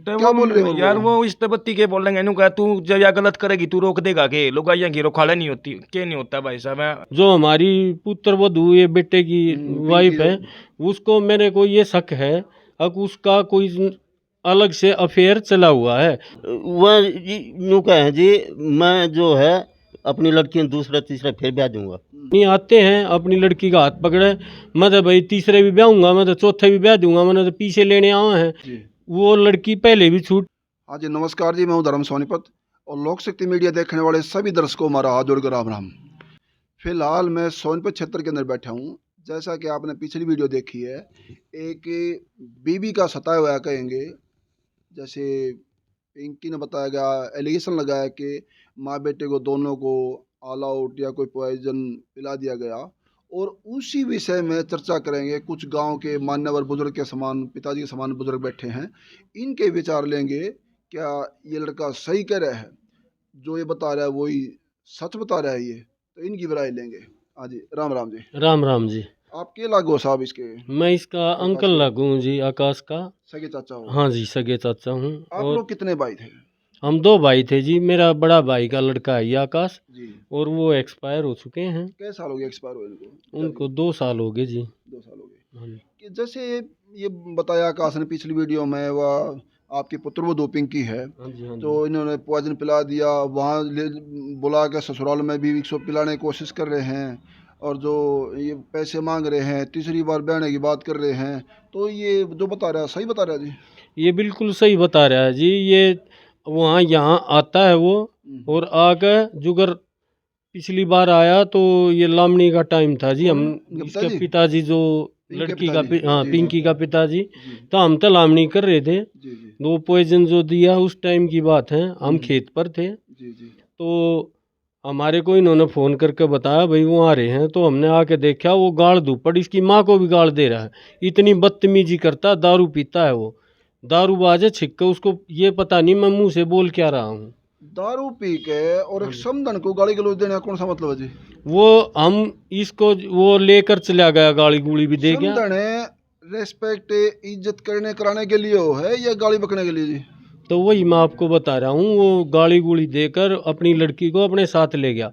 तो क्या बोल रहे हो यार वो इस तबत्ती के बोलेंगे इन्हों कहा तू जब या गलत करेगी तू रोक देगा के लुगाइया की रोखाड़ा नहीं होती के नहीं होता भाई साहब जो हमारी पुत्र वधू ये बेटे की वाइफ है उसको मेरे को ये शक है अब उसका कोई अलग से अफेयर चला हुआ है। वह यूँ कहें जी मैं जो है अपनी लड़की दूसरा तीसरा फिर ब्याह दूंगा। नहीं आते हैं अपनी लड़की का हाथ पकड़े मैं तो भाई तीसरे भी ब्याहूंगा मैं तो चौथे भी ब्याह दूंगा मैंने तो पीछे लेने आए हैं वो लड़की पहले भी छूट। हाँ जी नमस्कार जी, मैं हूँ धर्म सोनीपत और लोक शक्ति मीडिया देखने वाले सभी दर्शकों हमारा हाथ जोड़कर राम राम। फिलहाल मैं सोनीपत क्षेत्र के अंदर बैठा हूँ। जैसा कि आपने पिछली वीडियो देखी है, एक बीवी का सताया हुआ कहेंगे, जैसे पिंकी ने बताया गया, एलिगेशन लगाया कि माँ बेटे को दोनों को ऑल आउट या कोई पॉइजन पिला दिया गया। और उसी विषय में चर्चा करेंगे। कुछ गांव के मान्यवर बुजुर्ग के समान, पिताजी के समान बुजुर्ग बैठे हैं, इनके विचार लेंगे। क्या ये लड़का सही कह रहा है, जो ये बता रहा है वही सच बता रहा है, ये तो इनकी राय लेंगे। हाँ जी राम राम जी। राम राम जी। आप के लागू हो साहब इसके? मैं इसका अंकल लागू हूँ जी, आकाश का सगे चाचा हो? हाँ जी सगे चाचा हूँ। आप लोग कितने भाई थे? हम 2 भाई थे जी। मेरा बड़ा भाई का लड़का है ये आकाश जी। और वो एक्सपायर हो चुके हैं। कैसे साल हो गए एक्सपायर हुए इनको? उनको 2 साल हो गए जी। 2 साल हो गए। हाँ जी। कि जैसे ये बताया आकाश ने पिछली वीडियो में, वह आपकी पुत्रवधू पिंकी है, हाँ जी, हाँ जी। तो इन्होंने पॉइजन पिला दिया, वहाँ बुला के ससुराल में भी इसको पिलाने की कोशिश कर रहे हैं और जो ये पैसे मांग रहे हैं, तीसरी बार बहने की बात कर रहे हैं। तो ये जो बता रहा है सही बता रहा है जी? ये बिल्कुल सही बता रहा है जी। ये वहाँ यहाँ आता है वो और आके जुगर पिछली बार आया तो ये लामणी का टाइम था जी। हम इसके पिताजी जो लड़की का हाँ पिंकी का पिताजी, तो हम तो लामणी कर रहे थे। दो पॉइजन जो दिया उस टाइम की बात है, हम खेत पर थे। तो हमारे को इन्होंने फ़ोन करके बताया भाई वो आ रहे हैं। तो हमने आके देखा वो गाड़ धूपड़ इसकी माँ को भी गाड़ दे रहा है। इतनी बदतमीजी करता, दारू पीता है वो, दारूबाज है छिक्के। उसको ये पता नहीं मैं मुंह से बोल क्या रहा हूँ। दारू पी के और एक समधन को गाली गलौज देने का कौन सा मतलब है जी? वो हम इसको वो लेकर चला गया, गाली गुली भी दे गया। समधन रेस्पेक्ट इज्जत करने कराने के लिए हो है या गाली बकने के लिए जी? तो वही मैं आपको बता रहा हूँ। वो गाली गुली देकर अपनी लड़की को अपने साथ ले गया।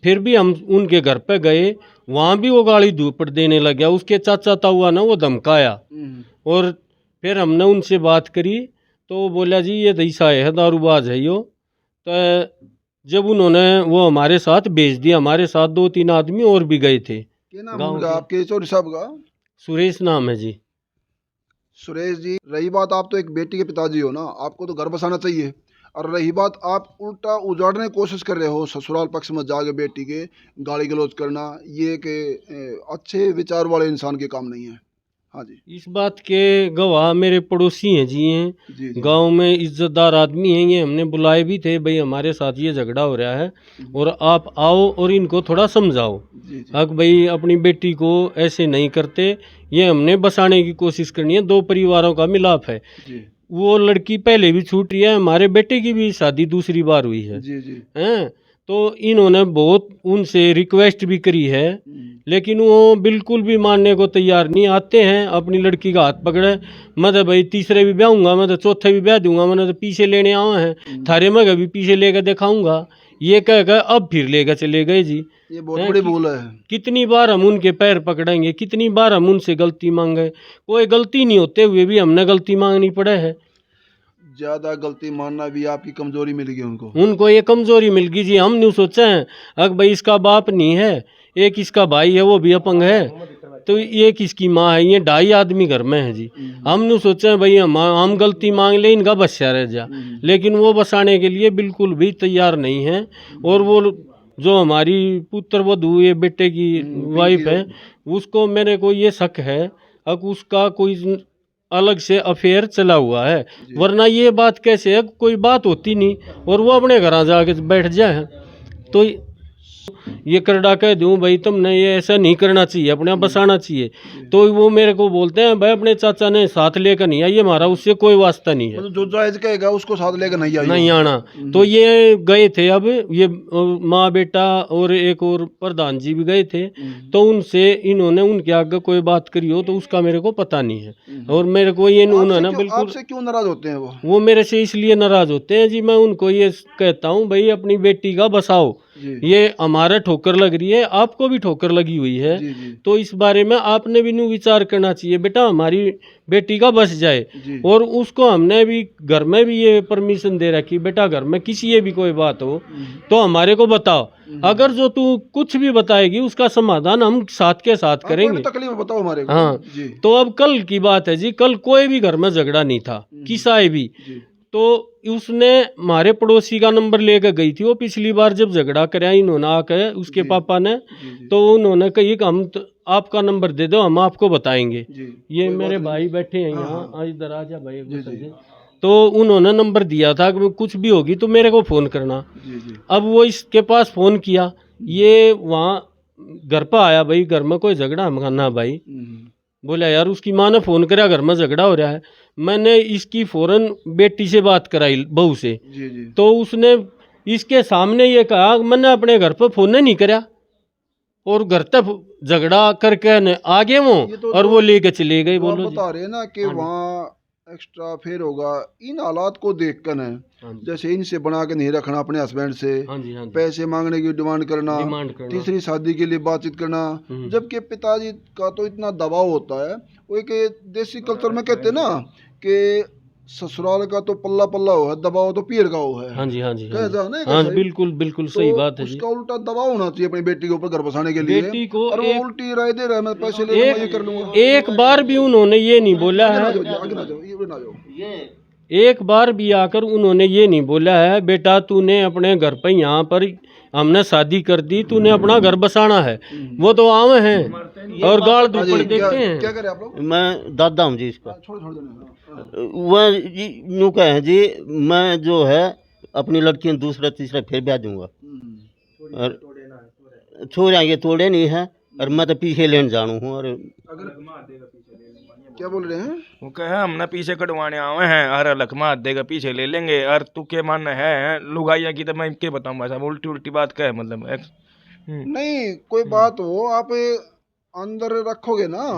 फिर भी हम उनके घर पे गए, वहाँ भी वो गाली धूपड़ देने लग गया। उसके चाचा ताऊआ ना वो धमकाया और फिर हमने उनसे बात करी तो वो बोला जी ये ऐसा है, दारूबाज है यो। तो जब उन्होंने वो हमारे साथ भेज दिया, हमारे साथ 2-3 आदमी और भी गए थे। क्या नाम है आपके चौधरी साहब का? सुरेश नाम है जी। सुरेश जी, रही बात आप तो एक बेटी के पिताजी हो ना, आपको तो घर बसाना चाहिए। और रही बात आप उल्टा उजाड़ने की कोशिश कर रहे हो, ससुराल पक्ष में जाके बेटी के गाली गलौज करना, ये कि अच्छे विचार वाले इंसान के काम नहीं है। हाँ जी। इस बात के गवाह मेरे पड़ोसी हैं जी हैं, गांव में इज्जतदार आदमी हैं। ये हमने बुलाए भी थे, भाई हमारे साथ ये झगड़ा हो रहा है और आप आओ और इनको थोड़ा समझाओ। अब भाई अपनी बेटी को ऐसे नहीं करते, ये हमने बसाने की कोशिश करनी है। 2 परिवारों का मिलाप है। वो लड़की पहले भी छूट रही है, हमारे बेटे की भी शादी दूसरी बार हुई है हैं। तो इन्होंने बहुत उनसे रिक्वेस्ट भी करी है, लेकिन वो बिल्कुल भी मानने को तैयार नहीं। आते हैं अपनी लड़की का हाथ पकड़े, मैं तो भाई तीसरे भी ब्याहूंगा, मैं तो चौथे भी ब्याह दूंगा, मैंने तो पीछे लेने आए हैं, थारे में कभी पीछे लेकर दिखाऊंगा, ये कह कर अब फिर लेकर चले गए जी। ये बहुत बड़ी भूल है। कितनी बार हम उनके पैर पकड़ेंगे, कितनी बार हम उनसे गलती मांगे। कोई गलती नहीं होते हुए भी हमने गलती मांगनी पड़े है। ज़्यादा गलती मानना भी आपकी कमजोरी मिल गई उनको ये कमजोरी मिल गई जी। हम नहीं सोचे हैं अगर भाई इसका बाप नहीं है, एक इसका भाई है वो भी अपंग है, तो एक इसकी माँ है, ये 2.5 आदमी घर में है जी। हम नहीं सोचे हैं भाई हम गलती मांग ले, इनका बच्चा रह जा, लेकिन वो बसाने के लिए बिल्कुल भी तैयार नहीं है। और वो जो हमारी पुत्र वधू ये बेटे की वाइफ है, उसको मेरे को ये शक है अब उसका कोई अलग से अफेयर चला हुआ है, वरना ये बात कैसे है, कोई बात होती नहीं और वो अपने घर जाके बैठ जाए। तो ये कर डा कह दूं भाई तुमने ये ऐसा नहीं करना चाहिए, अपने आप बसाना चाहिए, तो वो मेरे को बोलते हैं भाई अपने चाचा ने साथ लेकर नहीं आइए, हमारा उससे कोई वास्ता नहीं है, मतलब जो जायज कहेगा उसको साथ लेकर नहीं आइए। नहीं आना। तो ये गए थे, अब ये माँ बेटा और एक और प्रधान जी भी गए थे, तो उनसे इन्होंने उनके आगे कोई बात करी हो तो उसका मेरे को पता नहीं है, और मेरे को ये उन्होंने बिल्कुल, आपसे क्यों नाराज होते हैं वो मेरे से इसलिए नाराज होते हैं जी, मैं उनको ये कहता हूँ भाई अपनी बेटी का बसाओ, ये हमारा ठोकर लग रही है, आपको भी ठोकर लगी हुई है, तो इस बारे में आपने भी न्यू विचार करना चाहिए, बेटा हमारी बेटी का बस जाए। और उसको हमने भी घर में भी ये परमिशन दे रखी, बेटा घर में किसी ये भी कोई बात हो तो हमारे को बताओ, अगर जो तू कुछ भी बताएगी उसका समाधान हम साथ के साथ करेंगे, तकलीफ बताओ हमारे को। हाँ जी। तो अब कल की बात है जी, कल कोई भी घर में झगड़ा नहीं था, किसाए भी, तो उसने हमारे पड़ोसी का नंबर लेकर गई थी, वो पिछली बार जब झगड़ा कराया इन्होंने आकर उसके पापा ने, तो उन्होंने कही कि हम आपका नंबर दे दो हम आपको बताएंगे। ये मेरे भाई बैठे हैं यहाँ, इधर आ जा भाई। तो उन्होंने नंबर दिया था कि कुछ भी होगी तो मेरे को फ़ोन करना। अब वो इसके पास फ़ोन किया, ये वहाँ घर पर आया, भाई घर में कोई झगड़ा ना भाई, बोला यार उसकी माँ ने फ़ोन करा घर में झगड़ा हो रहा है, मैंने इसकी फ़ौरन बेटी से बात कराई बहू से, तो उसने इसके सामने ये कहा मैंने अपने घर पर फ़ोन नहीं करा, और घर तक झगड़ा करके न आगे वो और वो लेके चले गए। बोलो बता रहे ना कि वहाँ एक्स्ट्रा फेर होगा, इन हालात को देखकर है जैसे इनसे बना के नहीं रखना अपने हस्बैंड से, पैसे मांगने की डिमांड करना, तीसरी शादी के लिए बातचीत करना, जबकि पिताजी का तो इतना दबाव होता है। वो एक देसी कल्चर में कहते हैं ना कि ससुराल का तो पल्ला पल्ला हो है, दबाव तो पीर का हो है। हाँ जी हाँ जी कह जाओ ना, हाँ बिल्कुल बिल्कुल सही बात है जी। उसका उल्टा दबाव होना चाहिए अपनी बेटी के ऊपर घर बसाने के लिए, बेटी को और वो उल्टी राय दे रहा है मैं पैसे ले लूंगा, ये कर लूंगा। एक बार भी उन्होंने ये नहीं बोला है, एक बार भी आकर उन्होंने ये नहीं बोला है बेटा तूने अपने घर पर यहाँ पर हमने शादी कर दी, तूने अपना घर बसाना है। वो तो आवे हैं और गाड़ दुपड़ देखते हैं। क्या करें आप लोग? मैं दादा हूँ जी इसका। छोड़ वह यूँ कहें जी, मैं जो है अपनी लड़की दूसरा तीसरा फिर ब्याह दूंगा, और छोड़ आएंगे तोड़े नहीं है, और मैं तो पीछे लेने जानू हूँ। और क्या बोल रहे हैं? वो कहे हमने पीछे कटवाने आवे हैं, हर लखमा हाथ देगा पीछे ले लेंगे, और तू के मन है लुगाइया की, तो मैं क्या बताऊँ भाई साहब, उल्टी उल्टी बात कहे मतलब नहीं कोई बात हो आप अंदर रखोगे ना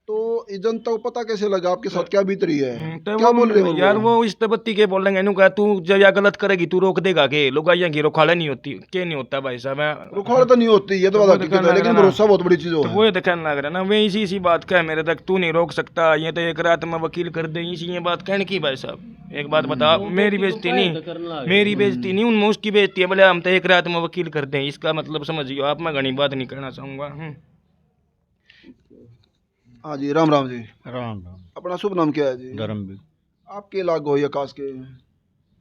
तो जनता को पता कैसे लगा आपके साथ क्या बीत रही है। तो क्या बोल रहे हो यार, वो इस तबत्ती के बोल रहे हैं तू जब या गलत करेगी तू रोक देगा के, लुगाइया की रोखाड़ा नहीं होती, क्या नहीं होता भाई साहब, रुखाड़ तो नहीं होती, ये तो बात है, लेकिन भरोसा बहुत बड़ी चीज है। वो दिखाने लग रहा है ना, वे इसी बात का है मेरे तक, तू नहीं रोक सकता, ये तो एक रात में वकील कर दे, इसी ये बात कहने की भाई साहब। एक बात बता, मेरी बेइज्जती नहीं, मेरी बेइज्जती नहीं, उनमें उसकी बेइज्जती है, बोले हम तो एक रात में वकील कर दें, इसका मतलब समझियो आप, मैं घनी बात नहीं करना चाहूंगा। हाँ जी, राम राम जी। राम राम। अपना शुभ नाम क्या है जी? धर्मवीर। आपके लागू हो या काश के?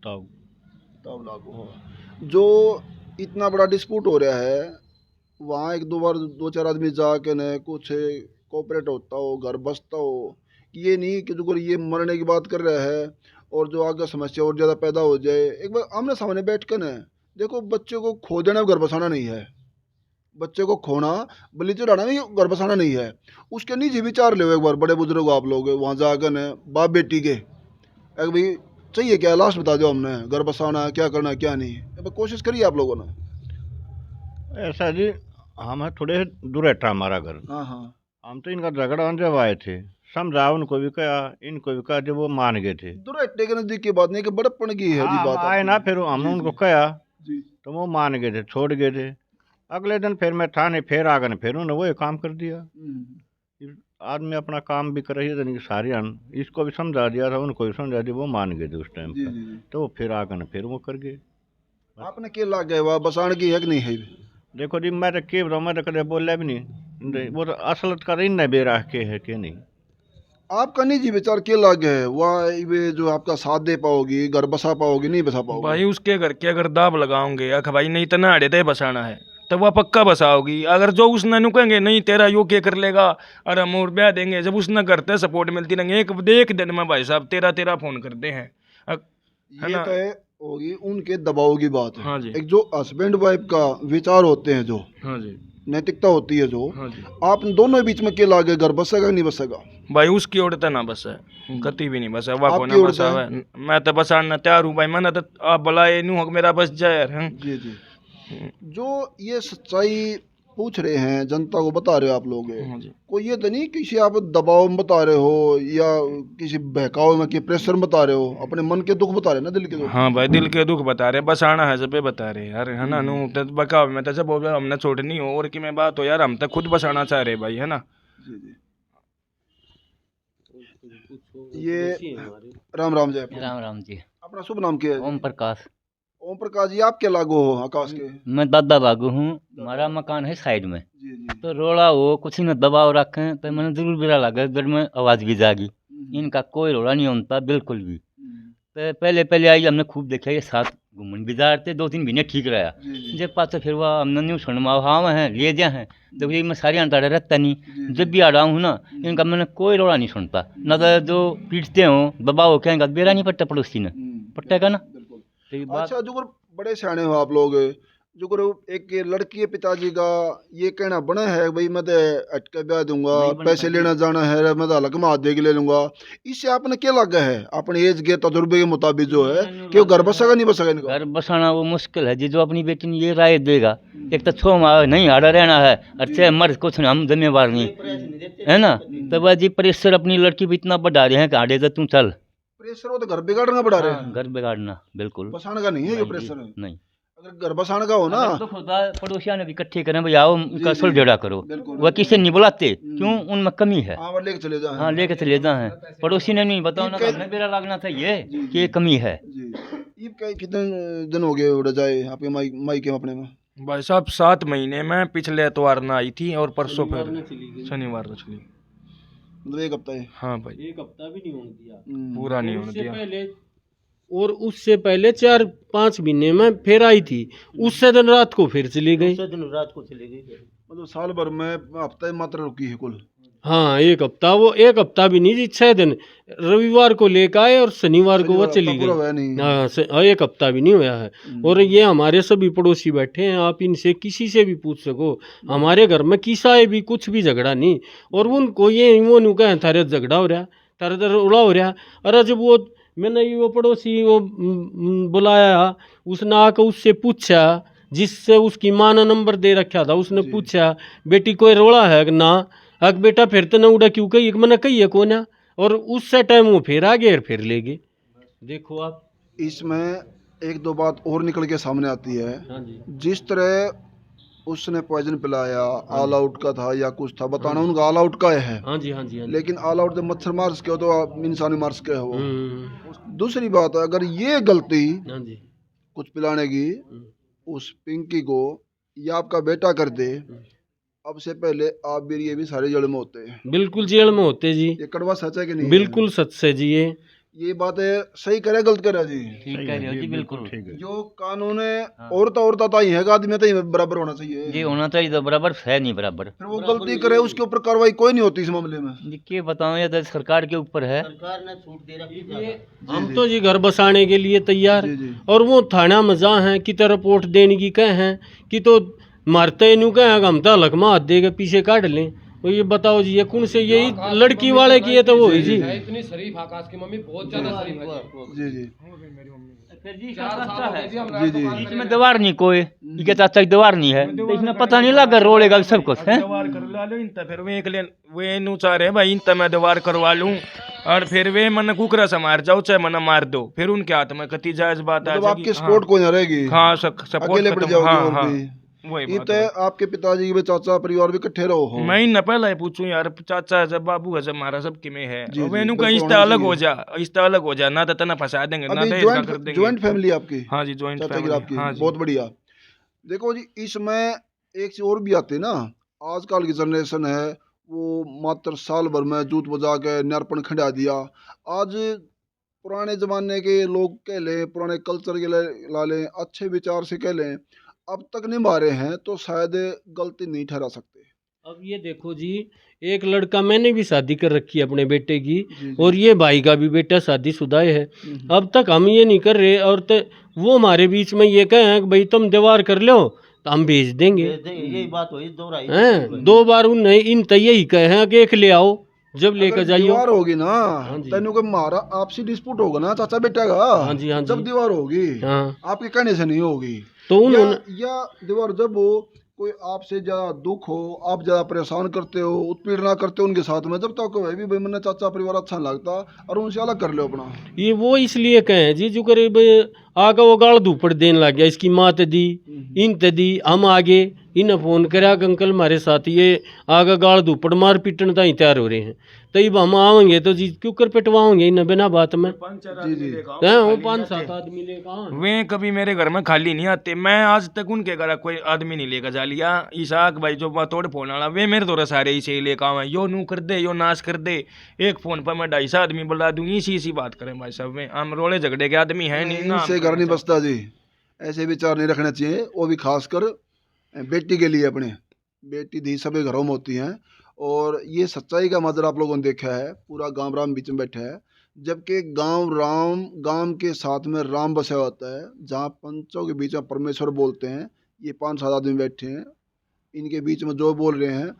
ताऊ लागू हो। जो इतना बड़ा डिस्प्यूट हो रहा है, वहाँ एक दो बार दो चार आदमी जाके न कुछ कोऑपरेट होता हो, घर बसता हो, ये नहीं कि जो ये मरने की बात कर रहा है और जो आगे समस्या और ज़्यादा पैदा हो जाए। एक बार आमने सामने बैठ कर न देखो, बच्चे को खो देना घर बसाना नहीं है, बच्चे को खोना बलि चढ़ाना नहीं, घर बसाना नहीं है। उसके निजी विचार ले एक बार, बड़े बुजुर्ग आप लोग वहाँ जाकर न बाप बेटी के एक भाई चाहिए क्या, लास्ट बता दो, हमने घर बसाना क्या करना क्या नहीं, अब कोशिश करिए आप लोगों ने। ऐसा जी, हम थोड़े दूर है हमारा घर। हाँ, हम तो इनका झगड़ा जब आए थे, समझा उनको भी कहा, इनको भी कहा, जब वो मान गए थे। दुराटे के नजदीक की बात नहीं कि बड़प्पन की है जी बात आए ना, फिर हमने उनको कहा जी। तो वो मान गए थे, छोड़ गए थे। अगले दिन फिर मैं थाने फिर आ गए, फिर उन्होंने वही काम कर दिया। आदमी अपना काम भी कर रही है, सारे इसको भी समझा दिया था, उनको भी समझा दिया, वो मान गए थे उस टाइम पर, तो वो फिर आ गए, फिर वो कर गए। आपने क्या लग गए वह बसाण की है कि नहीं है? देखो जी, मैं तो के बताऊँ, मैं तो कदे बोला भी नहीं, वो तो असलत कर इन न बेरा के है कि नहीं। आपका निजी विचार क्या लग है, वह जो आपका साथ दे पाओगी, घर बसा पाओगी नहीं बसा पाओगी? भाई उसके घर के अगर दाब लगाओगे अख भाई नहीं तो ना अड़े बसाना है तो वह पक्का बसाओगी। अगर जो उसने नुकेंगे नहीं तेरा यो क्या कर लेगा और हम और ब्याह देंगे, जब उसने करते सपोर्ट मिलती रहेंगे, एक दिन में भाई साहब तेरा फोन करते हैं। है ये ना। तो होगी उनके दबाव की बात है। हाँ जी। एक जो हस्बैंड वाइफ का विचार होते हैं, जो हाँ जी। नैतिकता होती है, जो हाँ जी। आप दोनों के बीच में क्या लागे, घर बसेगा नहीं बसेगा? भाई उसकी ओर तो ना बस है, कति भी नहीं बस है, वाह को आपकी ना ओर बस तो है? है। मैं तो बसाना तैयार हूँ भाई, मैंने तो आप बुलाए नू हक मेरा बस जाए यार, हैं। जी जी। जो ये सच्चाई पूछ रहे हैं, जनता को बता रहे हो आप लोग, हाँ जी। कोई ये तो नहीं किसी आप दबाव में बता रहे हो या किसी बहकाव में कि प्रेशर में बता रहे हो, अपने मन के दुख बता रहे हैं ना, दिल के दुख। हाँ भाई दिल के दुख बता रहे, बसाना है जब बता रहे यार, है ना। नू तो बकाव में तो जब हो गया हमने छोड़नी हो और कि मैं बात हो यार, हम तो खुद बसाना चाह रहे भाई, है ना। जी जी। ये राम राम जय। राम राम जी। अपना शुभ नाम क्या है? ओम प्रकाश। ओम प्रकाश जी, आप क्या लागू हो आकाश के? मैं दादा बागू हूँ। हमारा मकान है साइड में, जी जी। तो रोड़ा हो कुछ न दबाव रखें तो मैंने जरूर बुरा लगा, घर में आवाज़ भी जागी। इनका कोई रोड़ा नहीं होता बिल्कुल भी। तो पहले पहले आई हमने खूब देखा, ये साथ घूमन बिजार थे, 2-3 महीने ठीक रहा। जब पास फिर वह हमने न्यू सुनमा हाँ हैं ले जा हैं, जब ये मैं सारी अंताड़े रहता नहीं, जब भी आ रहा हूँ ना इनका मैंने कोई रोड़ा नहीं सुनता। न तो जो पीटते हों दबाव हो कहेंगे बेरा नहीं पट्टा पड़ोसी ने पट्टेगा ना। बिल्कुल। तो ये बात अच्छा, जो बड़े सियाने हो आप लोग, जो एक लड़की है पिताजी का ये कहना बना है भाई मैं तो अटके ब्याह दूंगा, नहीं बनता पैसे लेना जाना है मैं तो हलक में हाथ दे के ले लूंगा, इससे आपने क्या लगा है अपने एज के तजुर्बे के मुताबिक जो है कि वो घर बसेगा नहीं बसेगा इनका? घर बसाना वो मुश्किल है जी, जो अपनी बेटी ने ये राय देगा। एक तो छो माँ नहीं हारा रहना है, अच्छे मर्द कुछ नहीं, हम जिम्मेवार नहीं है ना। तो वह जी प्रेशर अपनी लड़की भी इतना बढ़ा रहे हैं कि आड़े तो तू चल। प्रेशर हो तो घर बिगाड़ना पड़ा रहे हाँ, हैं, घर बिगाड़ना बिल्कुल बसाने का नहीं है ये नहीं जी, प्रेशर। नहीं। अगर घर बसाने का हो ना, अगर दुख होता है पड़ोसिया ने भी इकट्ठे करें भाई आओ उनका जी, सुलझेड़ा करो, बिल्कुल, वह किसे नहीं बुलाते क्यों, उनमें कमी है। हाँ वो लेके चले जाए। हाँ लेके चले जा हैं, पड़ोसी ने नहीं बताओ ना, हमें बेरा लगना चाहिए कि ये कमी है। जी। ये कितने दिन हो गए उड़ जाए आपके माई के अपने में? भाई साहब 7 महीने में, पिछले एतवार ना आई थी और परसों फिर शनिवार को चली। मतलब एक हफ्ता है? हाँ भाई, एक हफ्ता भी नहीं होने दिया। पूरा नहीं होने उससे दिया। पहले और उससे पहले 4-5 महीने में फिर आई थी, उससे दिन रात को फिर चली गई। दूसरे दिन रात को चली गई। मतलब साल भर में हफ्ता मात्र रुकी है कुल? हाँ एक हफ्ता, वो एक हफ्ता भी नहीं जी, 6 दिन। रविवार को लेकर आए और शनिवार को वो चली पूरा गई। हुआ नहीं। हाँ एक हफ्ता भी नहीं हुआ है। और ये हमारे सभी पड़ोसी बैठे हैं, आप इनसे किसी से भी पूछ सको, हमारे घर में किसा है भी कुछ भी झगड़ा नहीं। और उनको ये वो नहीं कहें थारे झगड़ा हो रहा, थारे तर उड़ा हो रहा। अरे जब वो मैंने ये वो पड़ोसी वो बुलाया, उसने आकर उससे पूछा, जिससे उसकी माँ ने नंबर दे रखा था, उसने पूछा बेटी कोई रोड़ा है ना? अग बेटा फिर तो न उड़ा क्यों, कही मैंने कही है कौन है। और उससे टाइम वो फिर आ गए और फिर ले गए। देखो आप इसमें एक दो बात और निकल के सामने आती है। हाँ जी। जिस तरह उसने पॉइजन पिलाया, ऑल आउट का था या कुछ था, बताना उनका ऑल आउट का है। हाँ जी हाँ जी हाँ जी। लेकिन ऑल आउट जब मच्छर मार सके हो तो आप इंसानी मार सके हो। हम्म, दूसरी बात है, अगर ये गलती हाँ जी। कुछ पिलाने की उस पिंकी को या आपका बेटा कर दे, अब से पहले आप भी ये भी सारे जड़ में होते हैं। बिल्कुल जेल में होते जी, ये कड़वा सच है कि नहीं? बिल्कुल सच से जी। ये बातें सही करे गलत करे जी? ठीक कह रहे हो जी, बिल्कुल ठीक है। जो कानून है औरता तो ही है, आदमी तो ही बराबर होना चाहिए। ये होना चाहिए तो बराबर है नहीं बराबर। फिर वो गलती करे उसके ऊपर कार्रवाई कोई नहीं होती इस मामले में। जी क्या बताऊँ, ये तो सरकार के ऊपर है। सरकार ने छूट दे रखी है। हम तो जी घर बसाने के लिए तैयार, जी, जी। और वो थाना में जा हैं कि तरफ रिपोर्ट देने की कहे हैं कि तो मारते नहीं कहे हम तो हलक में हाथ देके पीछे काट लें। तो ये बताओ जी, ये कौन से यही लड़की वाले की है तो वो ही जी। इतनी शरीफ आकाश की मम्मी बहुत ज्यादा शरीफ है जी जी जी जी जी। इसमें दवार नहीं कोई, ये चाचा की दवार नहीं है, तो इसमें पता नहीं लगा रोलेगा सब कुछ है। दवार करवा लो इनता, फिर वे एकले वे नु चाह रहे भाई इनता मैं दवार करवा लूं और फिर वे मन कुकरा से मार जाओ चाहे मन मार दो, फिर उनके हाथ में कति जायज बात आ मतलब आपकी सपोर्ट कोई ना रहेगी। हाँ सपोर्ट अकेले पड़ जाओगे हाँ और हाँ भी। वही ये बात तो है। आपके पिताजी के चाचा परिवार भी इकट्ठे रहो हो। मैं न पहले ही पूछूं यार, चाचा है जब बाबू है जब हमारा सब कि में है, जी, जी, वेनु का बिल्कुल रिश्ता होना अलग हो चाहिए। जा, रिश्ता अलग हो जा, ना तो तना फंसा देंगे ना अभी तो इसका कर देंगे। ज्वाइंट फैमिली आपकी? हाँ जी ज्वाइंट चाचा की फैमिली। आपकी? हाँ जी बहुत बढ़िया। देखो जी, इसमें एक चीज और भी आती है ना, आजकल की जनरेशन है वो मात्र साल भर में जूत बजा के नरपण खंडा दिया। आज पुराने जमाने के लोग कह लें, पुराने कल्चर के ला लें, अच्छे विचार से कह लें, अब तक नहीं मारे हैं तो शायद गलती नहीं ठहरा सकते। अब ये देखो जी, एक लड़का मैंने भी शादी कर रखी है अपने बेटे की, जी। और ये भाई का भी बेटा शादीशुदा है। अब तक हम ये नहीं कर रहे, और वो हमारे बीच में ये कहे कि भाई तुम दीवार कर लो तो हम भेज देंगे। यही बात हुई, दोहराई हैं 2 बार उन्हें इन यही कहे हैं कि एक ले आओ, जब लेकर अगर जाइयो। दीवार होगी ना, जी। तेनों को मारा आपसी डिस्प्यूट होगा ना चाचा बेटा का। हाँ जी, हाँ जी। जब दीवार होगी, हाँ, आपके कहने से नहीं होगी। तो उन्होंने या दीवार जब हो, कोई आपसे ज्यादा दुख हो, आप ज्यादा परेशान करते हो, उत्पीड़ना करते हो उनके साथ में, जब तक को भाई भी मैंने चाचा परिवार अच्छा नहीं लगता, और उनसे अलग कर लो अपना। ये वो इसलिए कहे जी, जो करीब आगे वो गाल धूपड़ देने लग गया, इसकी माँ ते दी, इन ते दी, हम आगे इन्हें फोन करा कि अंकल हमारे साथ ये आगे गाल धूपड़ मार पीटन ताई तैयार हो रहे हैं, तो अब हम आवेंगे तो जी क्यों कर पिटवाओगे इन्हें बिना बात में। जी। हैं वो 5-7 आदमी ले कहाँ वे कभी मेरे घर में खाली नहीं आते। मैं आज तक उनके घर कोई आदमी नहीं लेकर जा लिया। इसाक भाई जो तोड़ फोन वाला, वे मेरे तो सारे इसे ही लेकर आवे, यो नू कर दे, यो नाश कर दे। एक फोन पर मैं 250 आदमी बुला दूँ, इसी बात करें भाई साहब। में हम रोले झगड़े के आदमी हैं नहीं ना। इनसे घर नहीं बसता जी, ऐसे विचार नहीं रखने चाहिए, वो भी खासकर बेटी के लिए। अपने बेटी दी सभी घरों में होती हैं, और ये सच्चाई का मंजर आप लोगों ने देखा है। पूरा गांव राम बीच में बैठा है, जबकि गांव के साथ में राम बसा होता है, जहां पंचों के बीच में परमेश्वर बोलते हैं। ये 5-7 आदमी बैठे हैं, इनके बीच में जो बोल रहे हैं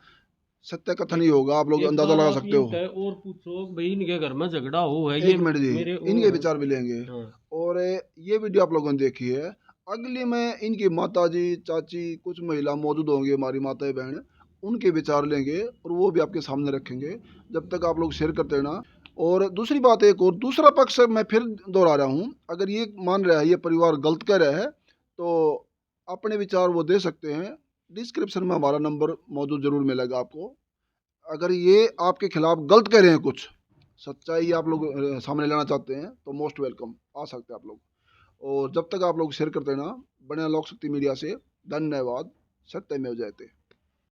सत्य कथन ही होगा, आप लोग अंदाजा लगा सकते हो। और पूछो भाई इनके घर में झगड़ा हो है, एक मिनट जी, इनके विचार भी लेंगे। हाँ। और ये वीडियो आप लोगों ने देखी है, अगली में इनकी माता जी, चाची, कुछ महिला मौजूद होंगी, हमारी माताएं बहन, उनके विचार लेंगे और वो भी आपके सामने रखेंगे। जब तक आप लोग शेयर करते रहना। और दूसरी बात, एक और दूसरा पक्ष मैं फिर दोहरा रहा हूँ, अगर ये मान रहा है ये परिवार गलत कह रहा है, तो अपने विचार वो दे सकते हैं। डिस्क्रिप्शन में हमारा नंबर मौजूद जरूर मिलेगा आपको। अगर ये आपके खिलाफ गलत कह रहे हैं, कुछ सच्चाई आप लोग सामने लाना चाहते हैं, तो मोस्ट वेलकम, आ सकते हैं आप लोग। और जब तक आप लोग शेयर करते रहना, बने लोक शक्ति मीडिया से। धन्यवाद। सत्यमेव जयते।